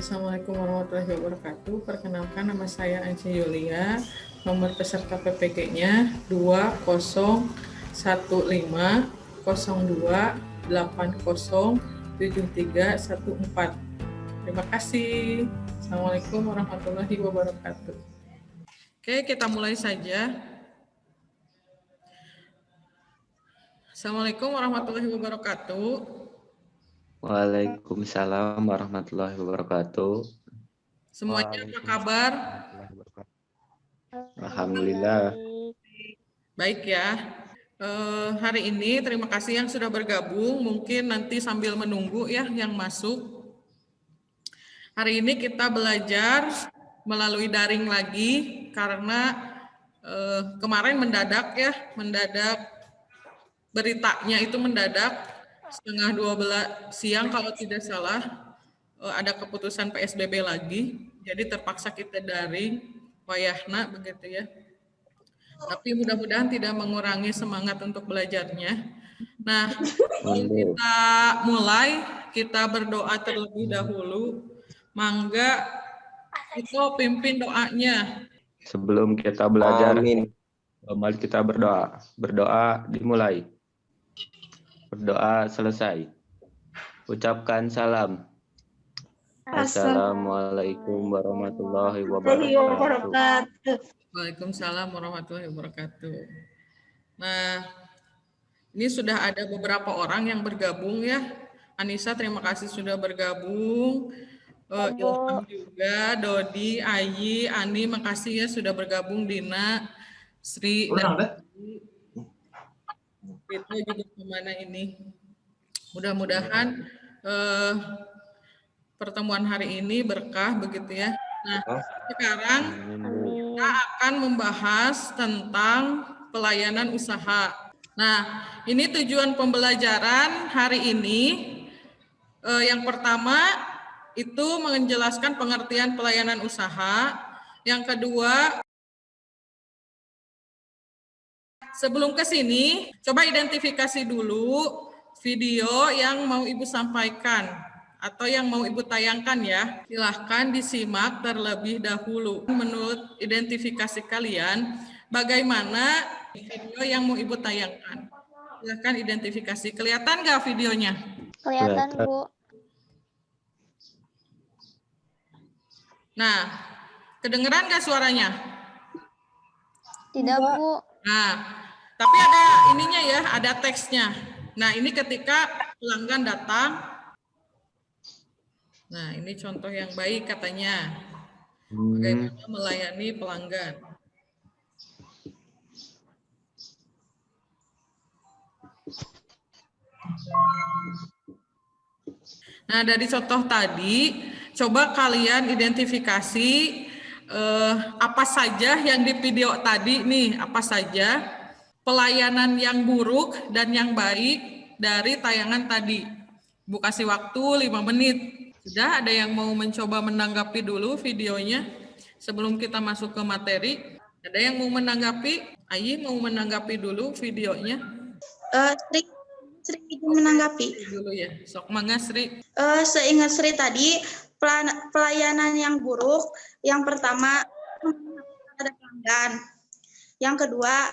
Assalamualaikum warahmatullahi wabarakatuh. Perkenalkan, nama saya Anci Yulia. Nomor peserta PPG-nya 201502807314. Terima kasih. Assalamualaikum warahmatullahi wabarakatuh. Oke, kita mulai saja. Assalamualaikum warahmatullahi wabarakatuh. Waalaikumsalam warahmatullahi wabarakatuh. Semuanya apa kabar? Alhamdulillah. Baik ya. Hari ini terima kasih yang sudah bergabung. Mungkin nanti sambil menunggu ya yang masuk. Hari ini kita belajar melalui daring lagi karena kemarin mendadak beritanya itu mendadak. 11:30 siang kalau tidak salah ada keputusan PSBB lagi, jadi terpaksa kita daring, wayahna begitu ya. Tapi mudah-mudahan tidak mengurangi semangat untuk belajarnya. Nah, sebelum kita mulai, kita berdoa terlebih dahulu. Mangga itu pimpin doanya. Sebelum kita belajar, mari kita berdoa. Berdoa dimulai. Berdoa selesai. Ucapkan salam. Assalamualaikum warahmatullahi wabarakatuh. Waalaikumsalam warahmatullahi wabarakatuh. Nah, ini sudah ada beberapa orang yang bergabung ya. Anissa, terima kasih sudah bergabung. Ilham juga, Dodi, Ayi, Ani, makasih ya sudah bergabung. Dina, Sri, dan Rita juga kemana ini. Mudah-mudahan pertemuan hari ini berkah begitu ya. Nah, sekarang kita akan membahas tentang pelayanan usaha. Nah, ini tujuan pembelajaran hari ini. Yang pertama itu menjelaskan pengertian pelayanan usaha. Yang kedua, sebelum ke sini, coba identifikasi dulu video yang mau Ibu sampaikan atau yang mau Ibu tayangkan ya. Silahkan disimak terlebih dahulu. Menurut identifikasi kalian, bagaimana video yang mau Ibu tayangkan? Silahkan identifikasi. Kelihatan nggak videonya? Kelihatan, Bu. Nah, kedengeran nggak suaranya? Tidak, Bu. Nah, tapi ada ininya ya, ada teksnya. Nah, ini ketika pelanggan datang. Nah, ini contoh yang baik katanya. Bagaimana melayani pelanggan. Nah, dari contoh tadi, coba kalian identifikasi apa saja yang di video tadi nih, apa saja pelayanan yang buruk dan yang baik dari tayangan tadi. Bu kasih waktu 5 menit. Sudah ada yang mau mencoba menanggapi dulu videonya sebelum kita masuk ke materi? Ada yang mau menanggapi? Ayi mau menanggapi dulu videonya? Sri izin menanggapi. Dulu ya, sok mangga Sri. Seingat Sri tadi, pelayanan yang buruk, yang pertama ada pelanggan. Yang kedua,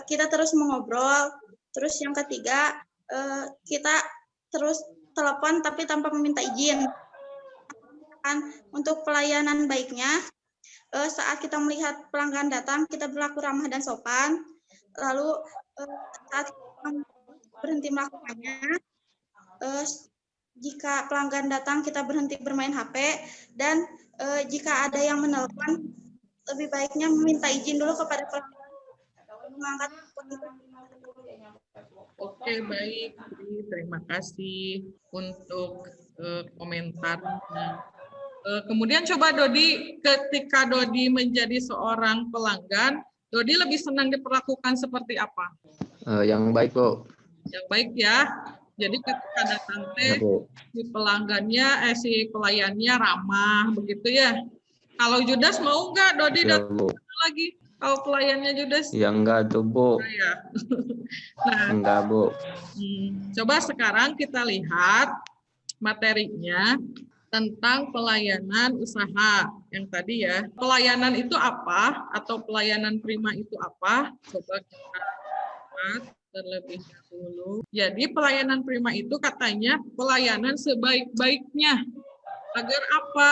kita terus mengobrol. Terus yang ketiga, kita terus telepon tapi tanpa meminta izin. Untuk pelayanan baiknya, saat kita melihat pelanggan datang, kita berlaku ramah dan sopan. Lalu saat kita berhenti melakukannya, jika pelanggan datang kita berhenti bermain HP, dan jika ada yang menelpon, lebih baiknya meminta izin dulu kepada pelanggan mengangkat telepon itu. Oke, baik. Terima kasih untuk komentarnya. Kemudian coba Dodi, ketika Dodi menjadi seorang pelanggan, Dodi lebih senang diperlakukan seperti apa? Yang baik, Bu. Yang baik ya. Jadi ketika datang si pelanggannya, si pelayannya ramah, begitu ya. Kalau Judas mau nggak Dodi datang lagi? Kalau pelayannya Judas? Ya enggak tuh, Bu. Ya. Nah, enggak, Bu. Coba sekarang kita lihat materinya. tentang pelayanan usaha yang tadi ya. Pelayanan itu apa atau pelayanan prima itu apa? Coba kita lihat terlebih dahulu. Jadi pelayanan prima itu katanya pelayanan sebaik-baiknya. Agar apa?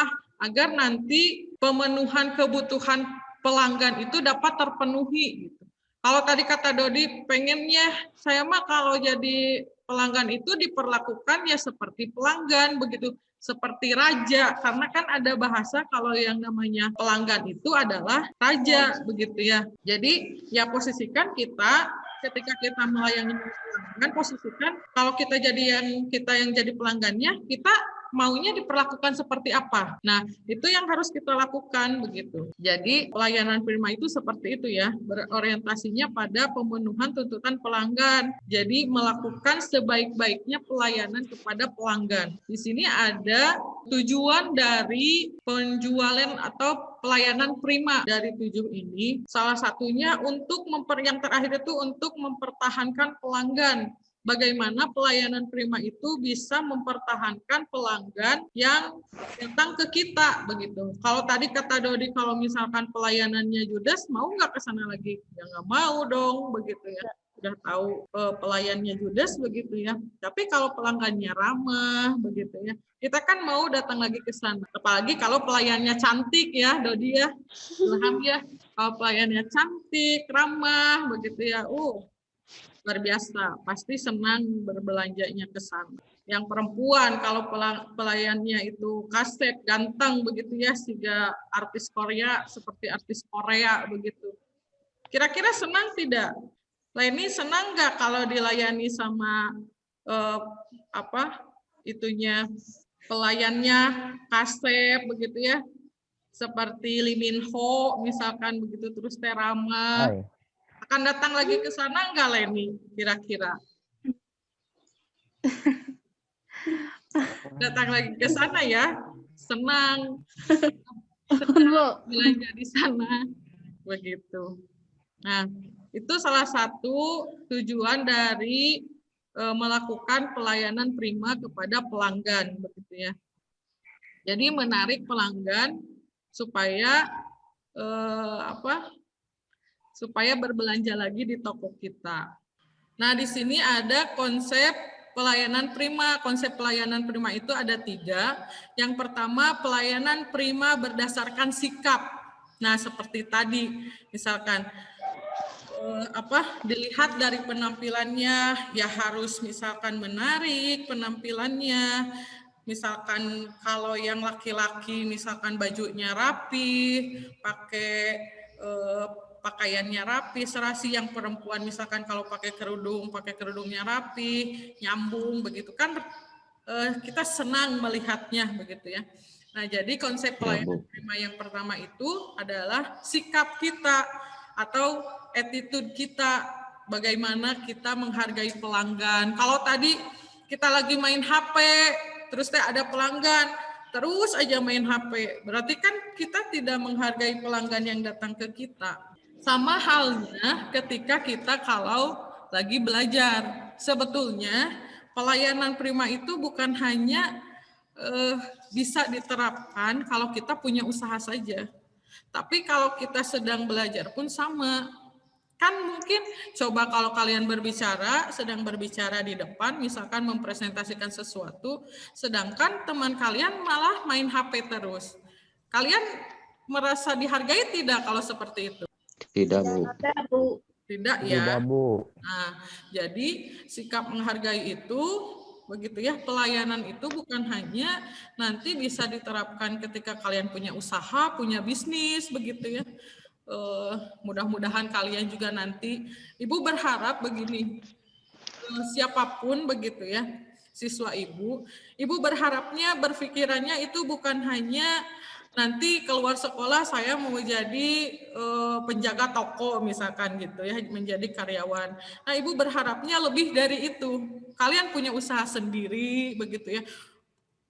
Agar nanti pemenuhan kebutuhan pelanggan itu dapat terpenuhi. Gitu. Kalau tadi kata Dodi, pengennya saya mah kalau jadi pelanggan itu diperlakukan ya seperti pelanggan begitu. Seperti raja, karena kan ada bahasa kalau yang namanya pelanggan itu adalah raja, begitu ya. Jadi ya posisikan kita ketika kita melayani pelanggan, posisikan kalau kita yang jadi pelanggannya, kita maunya diperlakukan seperti apa. Nah, itu yang harus kita lakukan begitu. Jadi pelayanan prima itu seperti itu ya, berorientasinya pada pemenuhan tuntutan pelanggan. Jadi melakukan sebaik-baiknya pelayanan kepada pelanggan. Di sini ada tujuan dari penjualan atau pelayanan prima dari 7 ini. Salah satunya yang terakhir itu untuk mempertahankan pelanggan. Bagaimana pelayanan prima itu bisa mempertahankan pelanggan yang datang ke kita begitu. Kalau tadi kata Dodi, kalau misalkan pelayanannya judes, mau nggak ke sana lagi? Ya nggak mau dong begitu ya. Udah tahu pelayannya judes begitu ya. Tapi kalau pelanggannya ramah begitu ya, kita kan mau datang lagi ke sana. Apalagi kalau pelayannya cantik ya, Dodi ya, Ilham ya. Kalau pelayannya cantik, ramah begitu ya. Luar biasa, pasti senang berbelanjanya ke sana. Yang perempuan kalau pelayannya itu kasep, ganteng begitu ya, sehingga artis Korea seperti artis Korea begitu. Kira-kira senang tidak? Leni senang nggak kalau dilayani sama pelayannya kasep begitu ya, seperti Lee Min Ho misalkan begitu, terus Terama. Akan datang lagi ke sana enggak, Leni, kira-kira? Datang lagi ke sana ya, senang belanja di sana, begitu. Nah, itu salah satu tujuan dari melakukan pelayanan prima kepada pelanggan, begitu ya. Jadi menarik pelanggan supaya supaya berbelanja lagi di toko kita. Nah, di sini ada konsep pelayanan prima. Konsep pelayanan prima itu ada 3. Yang pertama, pelayanan prima berdasarkan sikap. Nah, seperti tadi, misalkan dilihat dari penampilannya, ya harus misalkan menarik penampilannya. Misalkan kalau yang laki-laki, misalkan bajunya rapi, pakai pakaiannya rapi, serasi. Yang perempuan misalkan kalau pakai kerudungnya rapi, nyambung begitu kan, kita senang melihatnya begitu ya. Nah, jadi konsep pelayanan prima yang pertama itu adalah sikap kita atau attitude kita, bagaimana kita menghargai pelanggan. Kalau tadi kita lagi main HP, terus ada pelanggan, terus aja main HP, berarti kan kita tidak menghargai pelanggan yang datang ke kita. Sama halnya ketika kita kalau lagi belajar. Sebetulnya pelayanan prima itu bukan hanya bisa diterapkan kalau kita punya usaha saja. Tapi kalau kita sedang belajar pun sama. Kan mungkin coba kalau kalian sedang berbicara di depan, misalkan mempresentasikan sesuatu, sedangkan teman kalian malah main HP terus. Kalian merasa dihargai tidak kalau seperti itu? Tidak, Bu. Tidak ya. Tidak, Bu. Nah, jadi sikap menghargai itu begitu ya, pelayanan itu bukan hanya nanti bisa diterapkan ketika kalian punya usaha, punya bisnis begitu ya. Mudah-mudahan kalian juga nanti, Ibu berharap begini, siapapun begitu ya, siswa Ibu berharapnya, berpikirannya itu bukan hanya nanti keluar sekolah saya mau jadi penjaga toko misalkan gitu ya, menjadi karyawan. Nah, Ibu berharapnya lebih dari itu. Kalian punya usaha sendiri begitu ya.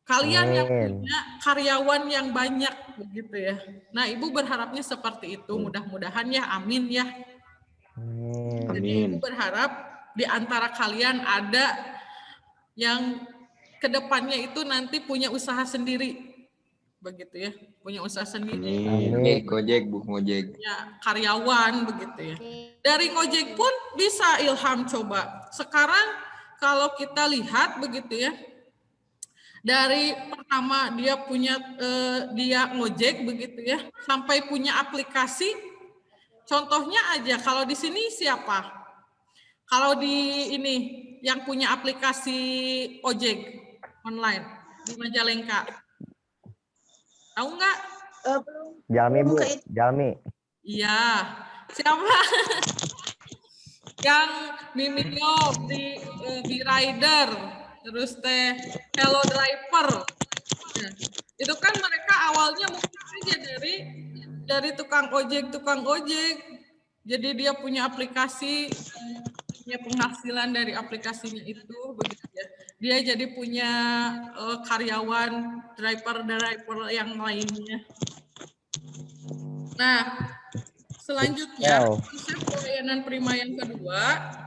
Kalian yang punya karyawan yang banyak begitu ya. Nah, Ibu berharapnya seperti itu. Mudah-mudahan ya, amin ya. Jadi Ibu berharap di antara kalian ada yang kedepannya itu nanti punya usaha sendiri, begitu ya, punya usaha sendiri. Amin. Gojek, Bu Gojek. Ya, karyawan begitu ya. Dari Gojek pun bisa Ilham coba. Sekarang kalau kita lihat begitu ya, dari pertama dia punya dia ngojek begitu ya, sampai punya aplikasi. Contohnya aja kalau di sini siapa? Kalau di ini yang punya aplikasi ojek online di Majalengka, tahu nggak? Jalmi, Bu. Jalmi. Iya, siapa? Yang Mimio di B-Rider, terus teh Hello Driver. Nah, itu kan mereka awalnya mungkin aja dari tukang ojek. Jadi dia punya aplikasi, punya penghasilan dari aplikasinya itu, begitu ya. Dia jadi punya karyawan, driver yang lainnya. Nah, selanjutnya konsep pelayanan prima yang kedua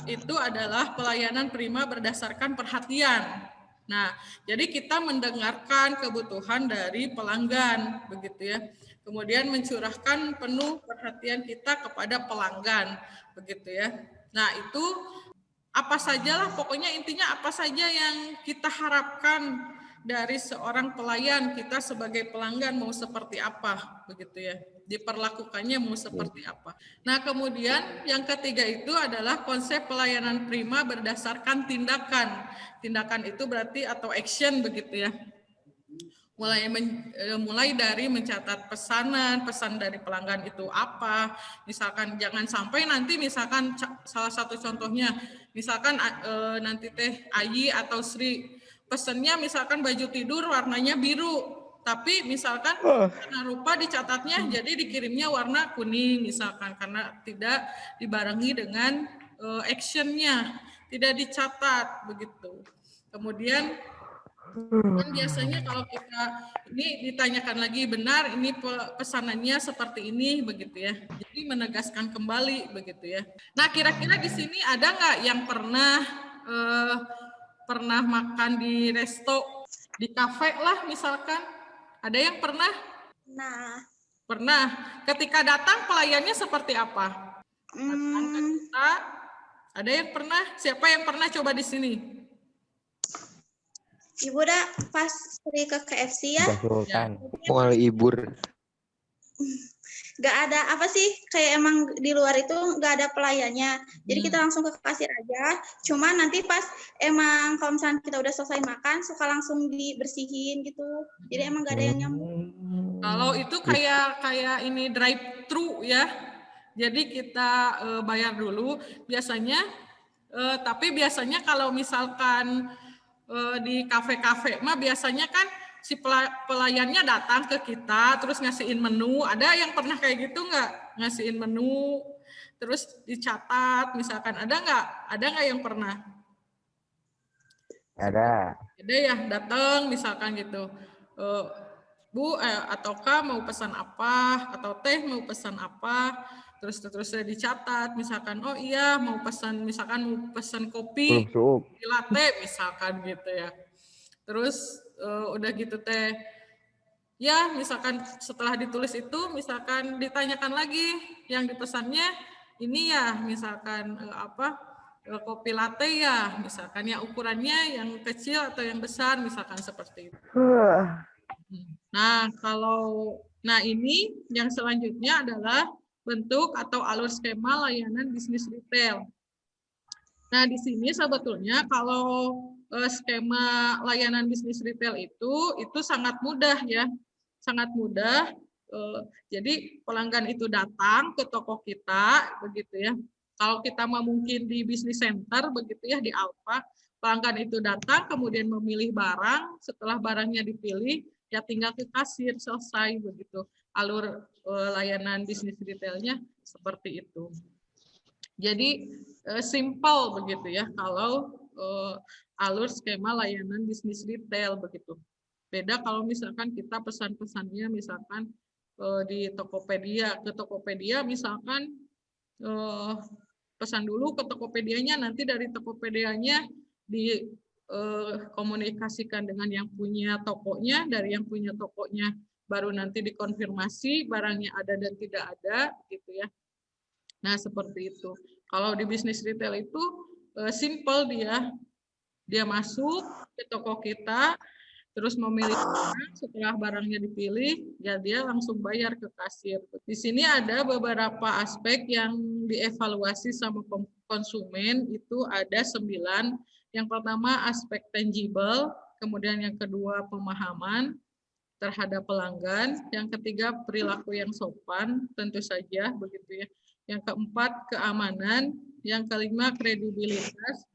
itu adalah pelayanan prima berdasarkan perhatian. Nah, jadi kita mendengarkan kebutuhan dari pelanggan, begitu ya. Kemudian mencurahkan penuh perhatian kita kepada pelanggan, begitu ya. Nah, itu apa sajalah, pokoknya intinya apa saja yang kita harapkan dari seorang pelayan, kita sebagai pelanggan mau seperti apa, begitu ya. Diperlakukannya mau seperti apa. Nah, kemudian yang ketiga itu adalah konsep pelayanan prima berdasarkan tindakan. Tindakan itu berarti atau action, begitu ya. Mulai dari mencatat pesan dari pelanggan itu apa, misalkan jangan sampai nanti misalkan salah satu contohnya, misalkan nanti teh Ayi atau Sri pesennya misalkan baju tidur warnanya biru, tapi misalkan karena rupa dicatatnya jadi dikirimnya warna kuning misalkan, karena tidak dibarengi dengan actionnya, tidak dicatat begitu. Kemudian kan biasanya kalau kita ini ditanyakan lagi, benar ini pesanannya seperti ini, begitu ya. Jadi menegaskan kembali, begitu ya. Nah, kira-kira di sini ada nggak yang pernah makan di resto, di kafe lah misalkan? Ada yang pernah? Nah, Pernah. Ketika datang pelayannya seperti apa? Datang ke kita. Ada yang pernah? Siapa yang pernah coba di sini? Ibu udah pas pergi ke KFC ya, Wal ibur. nggak ada apa sih, kayak emang di luar itu nggak ada pelayannya. Jadi kita langsung ke kasir aja. Cuma nanti pas emang kalau misalnya kita udah selesai makan, suka langsung dibersihin gitu. Jadi emang nggak ada yang nyamuk. Kalau itu kayak ini drive thru ya. Jadi kita bayar dulu biasanya. Tapi biasanya kalau misalkan di kafe-kafe mah biasanya kan si pelayannya datang ke kita terus ngasihin menu. Ada yang pernah kayak gitu nggak? Ngasihin menu terus dicatat misalkan, ada nggak yang pernah? Ada ya, datang misalkan gitu, Bu ataukah mau pesan apa, atau teh mau pesan apa, terus dicatat misalkan, oh iya mau pesan, misalkan mau pesan kopi latte misalkan gitu ya. Terus udah gitu teh ya, misalkan setelah ditulis itu misalkan ditanyakan lagi yang dipesannya ini ya, misalkan kopi latte ya, misalkan yang ukurannya yang kecil atau yang besar misalkan seperti itu. Nah, ini yang selanjutnya adalah bentuk atau alur skema layanan bisnis retail. Nah, di sini sebetulnya kalau skema layanan bisnis retail itu sangat mudah ya. Sangat mudah. Jadi pelanggan itu datang ke toko kita begitu ya. Kalau kita mau mungkin di bisnis center begitu ya, di Alfa, pelanggan itu datang kemudian memilih barang, setelah barangnya dipilih ya tinggal ke kasir, selesai begitu. Alur layanan bisnis retailnya seperti itu. Jadi simple begitu ya kalau alur skema layanan bisnis retail begitu. Beda kalau misalkan kita pesan-pesannya misalkan di Tokopedia, ke Tokopedia misalkan pesan dulu ke Tokopedianya, nanti dari Tokopedianya komunikasikan dengan yang punya tokonya, dari yang punya tokonya baru nanti dikonfirmasi barangnya ada dan tidak ada, gitu ya. Nah, seperti itu. Kalau di bisnis retail itu simple dia masuk ke toko kita, terus memilih barang, setelah barangnya dipilih, ya dia langsung bayar ke kasir. Di sini ada beberapa aspek yang dievaluasi sama konsumen, itu ada 9. Yang pertama aspek tangible, kemudian yang kedua pemahaman terhadap pelanggan, yang ketiga perilaku yang sopan, tentu saja begitu ya. Yang keempat keamanan, yang kelima kredibilitas,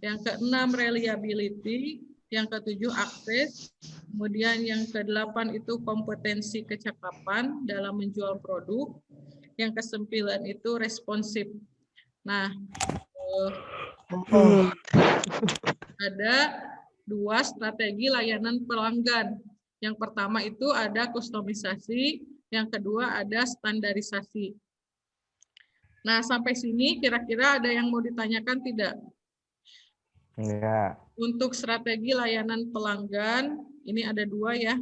yang keenam reliability, yang ketujuh akses, kemudian yang kedelapan itu kompetensi kecakapan dalam menjual produk, yang kesembilan itu responsif. Nah, ada 2 strategi layanan pelanggan. Yang pertama itu ada kustomisasi, yang kedua ada standarisasi. Nah, sampai sini kira-kira ada yang mau ditanyakan tidak? Enggak. Untuk strategi layanan pelanggan, ini ada 2 ya.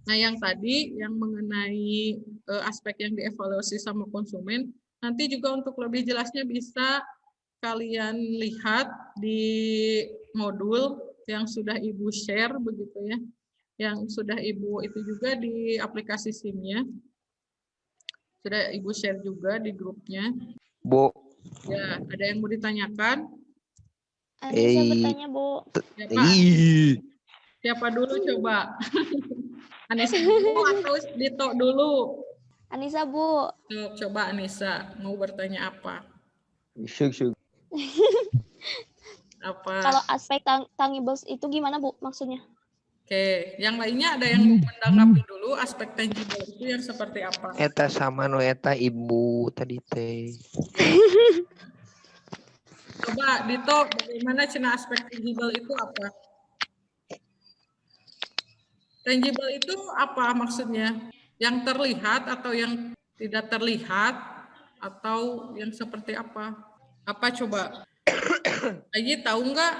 Nah, yang tadi yang mengenai aspek yang dievaluasi sama konsumen, nanti juga untuk lebih jelasnya bisa kalian lihat di modul yang sudah Ibu share begitu ya. Yang sudah Ibu itu juga di aplikasi SIM-nya. Sudah Ibu share juga di grupnya. Bu. Ya, ada yang mau ditanyakan? Anissa bertanya, Bu. Siapa? Siapa dulu coba? Anissa dulu atau Dito dulu? Anissa, Bu. Coba Anissa, mau bertanya apa? Syuk. Apa? Kalau aspek tangibles itu gimana, Bu, maksudnya? Oke, yang lainnya ada yang mau menanggapi dulu aspek tangible itu yang seperti apa? Eta sama nu eta Ibu tadi teh. Coba Dito, bagaimana cina aspek tangible itu apa? Tangible itu apa maksudnya? Yang terlihat atau yang tidak terlihat atau yang seperti apa? Apa coba? Ayi tahu nggak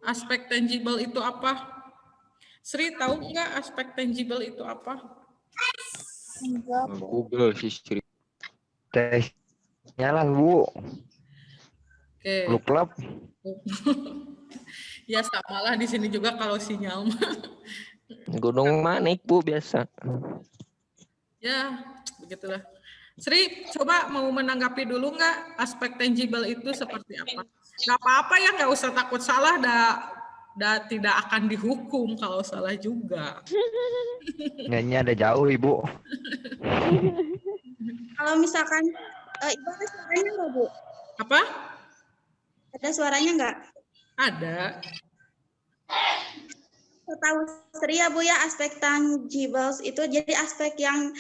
aspek tangible itu apa? Sri tahu nggak aspek tangible itu apa? Google history. Tesnya lah, Bu. Oke. Klub. Ya samalah di sini juga kalau sinyal mah. Gunung Manik, Bu, biasa. Ya, begitulah. Sri, coba mau menanggapi dulu nggak aspek tangible itu seperti apa? Nggak apa-apa ya, nggak usah takut salah, tidak akan dihukum kalau salah juga. Nyanyi ada jauh, Ibu. Kalau misalkan Ibu ada suaranya nggak, Bu? Apa? Ada suaranya nggak? Ada. Tahu Sri ya, Bu, ya, aspek tangibles itu jadi aspek yang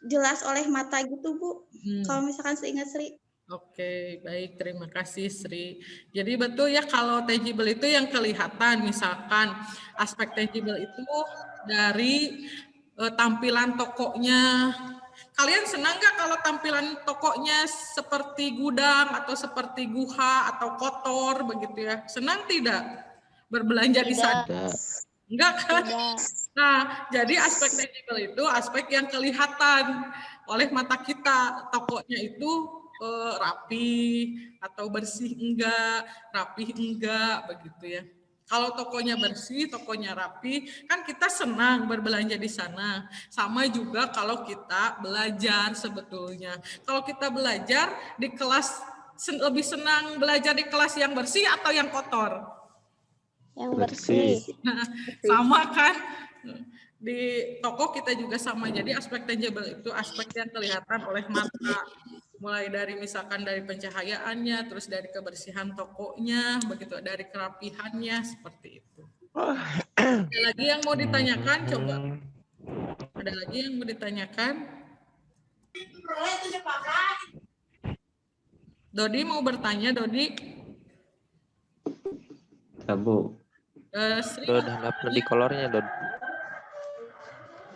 jelas oleh mata gitu, Bu. Kalau misalkan seingat Sri. Oke, baik. Terima kasih, Sri. Jadi betul ya, kalau tangible itu yang kelihatan. Misalkan aspek tangible itu dari tampilan tokonya. Kalian senang nggak kalau tampilan tokonya seperti gudang atau seperti guha atau kotor begitu ya? Senang tidak berbelanja di sana? Enggak kan? Tidak. Nah, jadi aspek tangible itu aspek yang kelihatan oleh mata kita. Tokonya itu rapi atau bersih enggak, rapi enggak, begitu ya. Kalau tokonya bersih, tokonya rapi, kan kita senang berbelanja di sana. Sama juga kalau kita belajar sebetulnya. Kalau kita belajar di kelas, lebih senang belajar di kelas yang bersih atau yang kotor? Yang bersih. Nah, sama kan? Di toko kita juga sama. Jadi aspek tangible itu aspek yang kelihatan oleh mata. Mulai dari misalkan dari pencahayaannya, terus dari kebersihan tokonya, begitu, dari kerapihannya, seperti itu. Ada lagi yang mau ditanyakan? Coba. Ada lagi yang mau ditanyakan? Dodi mau bertanya, Dodi? Ya, Bu. Sri, Udah dapet di kolornya, Dod.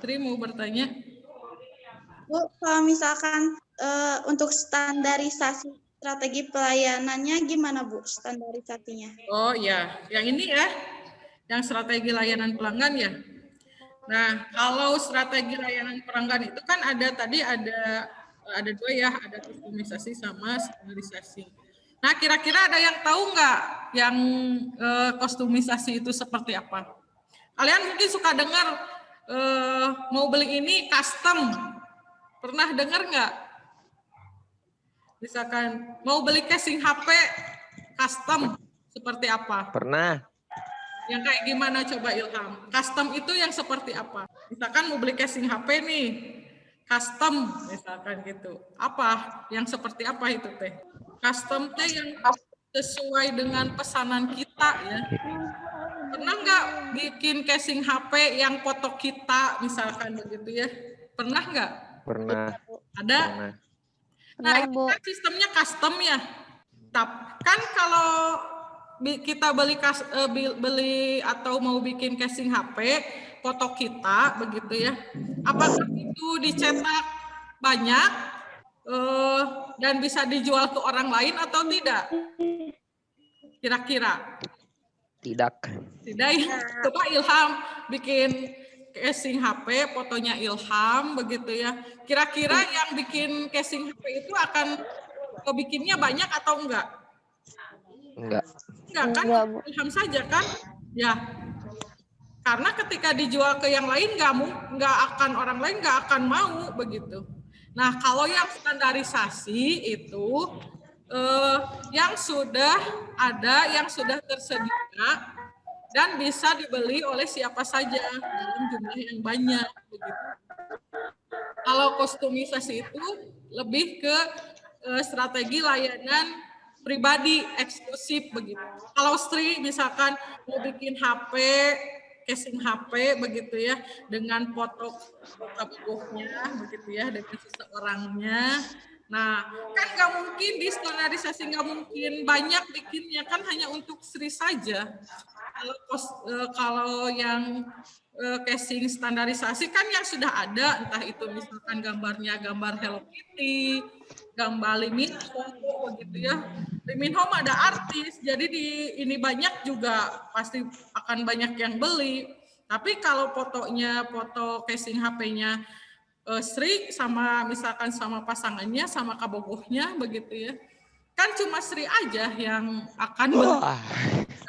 Sri mau bertanya? Bu, kalau misalkan untuk standarisasi strategi pelayanannya gimana Bu, standarisasinya? Oh ya, yang ini ya, yang strategi layanan pelanggan ya. Nah, kalau strategi layanan pelanggan itu kan ada tadi ada dua ya, ada kustomisasi sama standarisasi. Nah, kira-kira ada yang tahu nggak yang kustomisasi itu seperti apa? Kalian mungkin suka dengar mau beli ini custom, pernah dengar nggak? Misalkan mau beli casing HP custom seperti apa? Pernah. Yang kayak gimana coba Ilham? Custom itu yang seperti apa? Misalkan mau beli casing HP nih, custom misalkan gitu. Apa? Yang seperti apa itu teh? Custom teh yang sesuai dengan pesanan kita ya. Pernah nggak bikin casing HP yang foto kita misalkan begitu ya? Pernah nggak? Pernah. Ada? Pernah. Nah, Pernah, itu Bu. kan sistemnya custom ya. Kan kalau kita beli atau mau bikin casing HP, foto kita begitu ya. Apakah itu dicetak banyak dan bisa dijual ke orang lain atau tidak? Kira-kira? Tidak. Tidak ya. Coba Ilham bikin casing HP, fotonya Ilham begitu ya. Kira-kira yang bikin casing HP itu akan bikinnya banyak atau enggak? Enggak. Enggak kan? Enggak, Bu. Ilham saja kan? Ya. Karena ketika dijual ke yang lain nggak akan orang lain nggak akan mau begitu. Nah, kalau yang standarisasi itu yang sudah ada, yang sudah tersedia dan bisa dibeli oleh siapa saja dalam jumlah yang banyak begitu. Kalau kustomisasi itu lebih ke strategi layanan pribadi eksklusif begitu. Kalau Sri misalkan mau bikin HP, casing HP begitu ya, dengan foto bobogohnya begitu ya, dengan seseorangnya. Nah, kan nggak mungkin di standarisasi, nggak mungkin banyak bikinnya, kan hanya untuk Sri saja. Kalau yang casing standarisasi kan yang sudah ada, entah itu misalkan gambarnya gambar Hello Kitty, gambar Liminho begitu ya. Liminho ada artis, jadi ini banyak juga pasti akan banyak yang beli. Tapi kalau fotonya, foto casing HP-nya Sri sama misalkan sama pasangannya, sama kabogohnya begitu ya. Kan cuma Sri aja yang akan beli.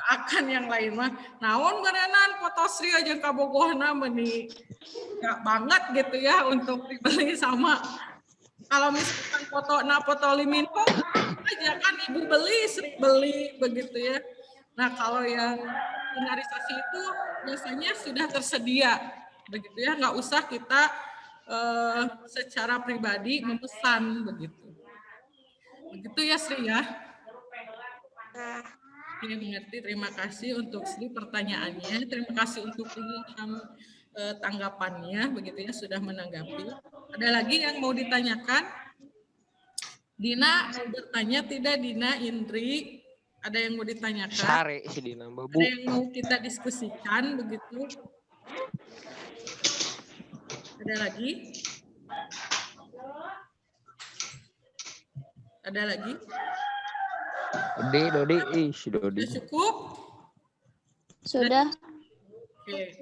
Akan yang lain mah naon berenan foto Sri aja kabogohna meni nggak banget gitu ya untuk dibeli sama. Kalau misalkan foto Liminho aja kan ibu beli, Sri beli begitu ya. Nah, kalau yang standarisasi itu biasanya sudah tersedia begitu ya, nggak usah kita secara pribadi memesan begitu. Begitu ya Sri ya. Oke, mengerti. Terima kasih untuk Sri pertanyaannya. Terima kasih untuk Ilham tanggapannya begitu ya, sudah menanggapi. Ada lagi yang mau ditanyakan? Dina mau bertanya tidak? Dina, Indri, ada yang mau ditanyakan? Sare si Dina, Bu. Ada yang mau kita diskusikan begitu? Ada lagi? Ada lagi? Dodi, si Dodi. Sudah cukup? Sudah. Oke.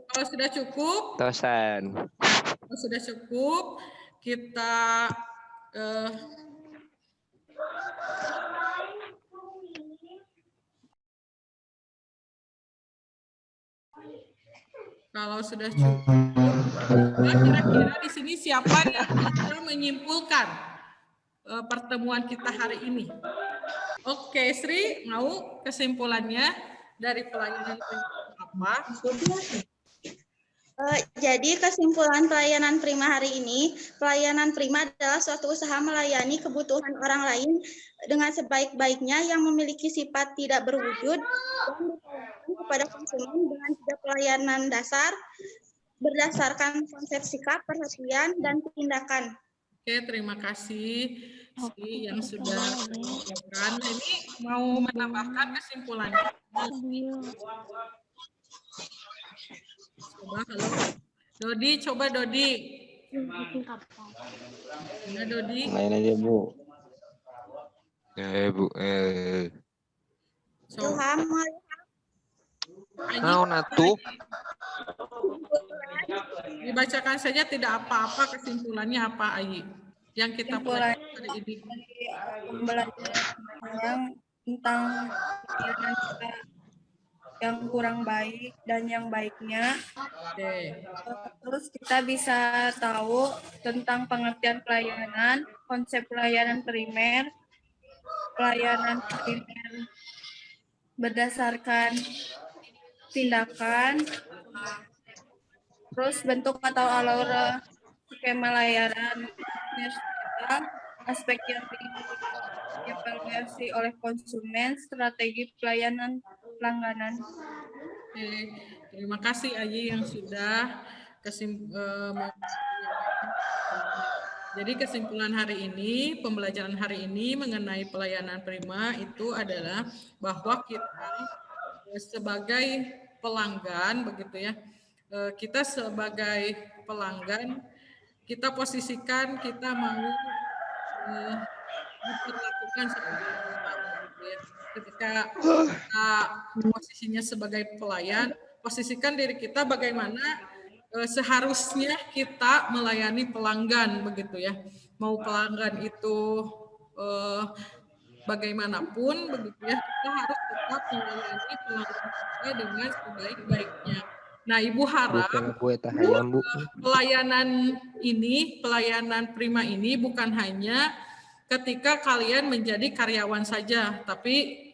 Kalau sudah cukup, Tosan. kalau sudah cukup, kita kalau sudah cukup, kira-kira di sini siapa yang bisa menyimpulkan pertemuan kita hari ini? Oke, Sri, mau kesimpulannya dari pelayanan apa? Jadi kesimpulan pelayanan prima hari ini, pelayanan prima adalah suatu usaha melayani kebutuhan orang lain dengan sebaik-baiknya yang memiliki sifat tidak berwujud dan ditawarkan kepada konsumen dengan 3 pelayanan dasar berdasarkan konsep sikap, perhatian, dan tindakan. Oke, terima kasih Sri yang sudah menyampaikan. Ini mau menambahkan kesimpulannya. Coba, halo. Dodi, coba Dodi. Mana Dodi? Main aja Bu. Bu. So, Ilham, Ayi, Naon atuh? dibacakan saja tidak apa-apa, kesimpulannya apa, Ayi? Yang kita Kesimpulan pelajari hari ini. pembelajaran sekarang tentang pelayanan kita yang kurang baik dan yang baiknya. Oke. Terus kita bisa tahu tentang pengertian pelayanan, konsep pelayanan primer berdasarkan tindakan, terus bentuk atau alur skema layanan, aspek yang dievaluasi oleh konsumen, strategi pelayanan pelangganan. Oke, terima kasih Ayi yang sudah jadi kesimpulan hari ini, pembelajaran hari ini mengenai pelayanan prima itu adalah bahwa kita sebagai pelanggan, begitu ya, kita sebagai pelanggan, kita posisikan kita mau diperlakukan seperti apa, gitu ya. Ketika kita posisinya sebagai pelayan, posisikan diri kita bagaimana seharusnya kita melayani pelanggan, begitu ya. Mau pelanggan itu bagaimanapun, begitu ya, kita harus tetap melayani pelanggan kita dengan sebaik-baiknya. Nah, Ibu harap pelayanan prima ini bukan hanya ketika kalian menjadi karyawan saja, tapi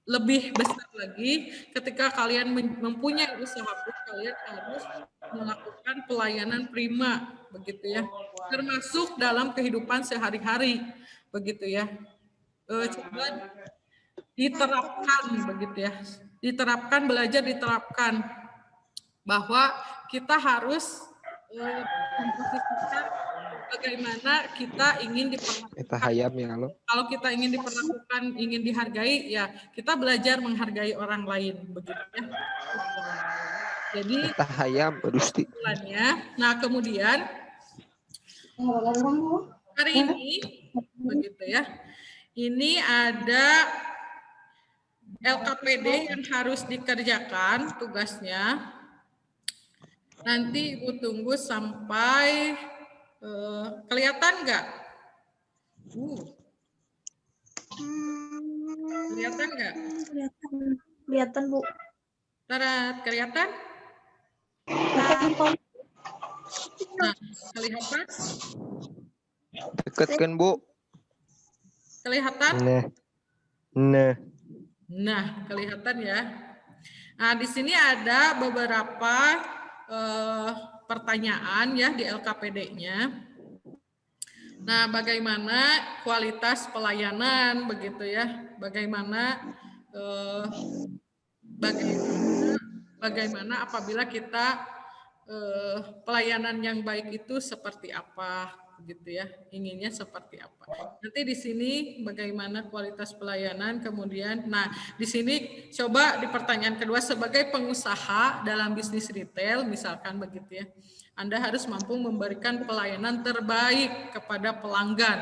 lebih besar lagi ketika kalian mempunyai usaha pun kalian harus melakukan pelayanan prima, begitu ya, termasuk dalam kehidupan sehari-hari, begitu ya. Coba diterapkan, begitu ya, belajar diterapkan bahwa kita harus memposisikan bagaimana kita ingin diperlakukan. Kalau kita ingin diperlakukan, ingin dihargai, ya kita belajar menghargai orang lain, begitu ya. Jadi kesimpulannya, nah kemudian hari ini, begitu ya, ini ada LKPD yang harus dikerjakan tugasnya. Nanti Ibu tunggu sampai kelihatan nggak? Kelihatan nggak? Kelihatan, Bu. Tarat, kelihatan? Nah, kelihatan? Deket kan, Bu? Kelihatan? Nah, kelihatan ya. Nah, di sini ada beberapa pertanyaan ya di LKPD-nya. Nah, bagaimana kualitas pelayanan, begitu ya? Bagaimana apabila kita pelayanan yang baik itu seperti apa, begitu ya? Inginnya seperti apa? Nanti di sini bagaimana kualitas pelayanan, kemudian, nah di sini coba di pertanyaan kedua, sebagai pengusaha dalam bisnis retail, misalkan begitu ya, Anda harus mampu memberikan pelayanan terbaik kepada pelanggan.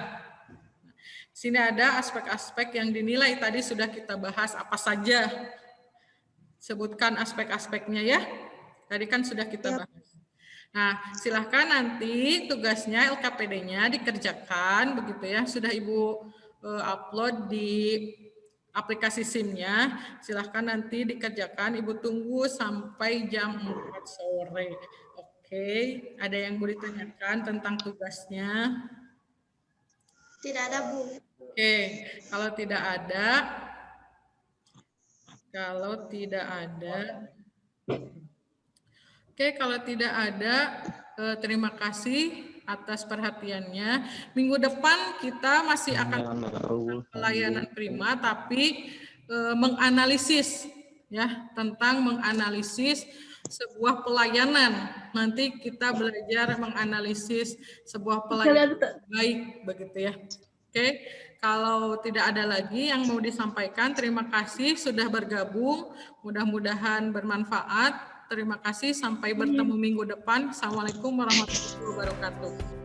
Di sini ada aspek-aspek yang dinilai tadi sudah kita bahas, apa saja? Sebutkan aspek-aspeknya ya. Tadi kan sudah kita bahas. Nah, silahkan nanti tugasnya LKPD-nya dikerjakan, begitu ya. Sudah Ibu upload di aplikasi SIM-nya. Silahkan nanti dikerjakan. Ibu tunggu sampai jam 4 sore. Oke, ada yang mau ditanyakan tentang tugasnya? Tidak ada, Bu. Oke, kalau tidak ada, terima kasih atas perhatiannya. Minggu depan kita masih akan pelayanan prima, tapi menganalisis ya, tentang menganalisis sebuah pelayanan. Nanti kita belajar menganalisis sebuah pelayanan baik, begitu ya. Oke, kalau tidak ada lagi yang mau disampaikan, terima kasih sudah bergabung. Mudah-mudahan bermanfaat. Terima kasih, sampai bertemu minggu depan. Assalamualaikum warahmatullahi wabarakatuh.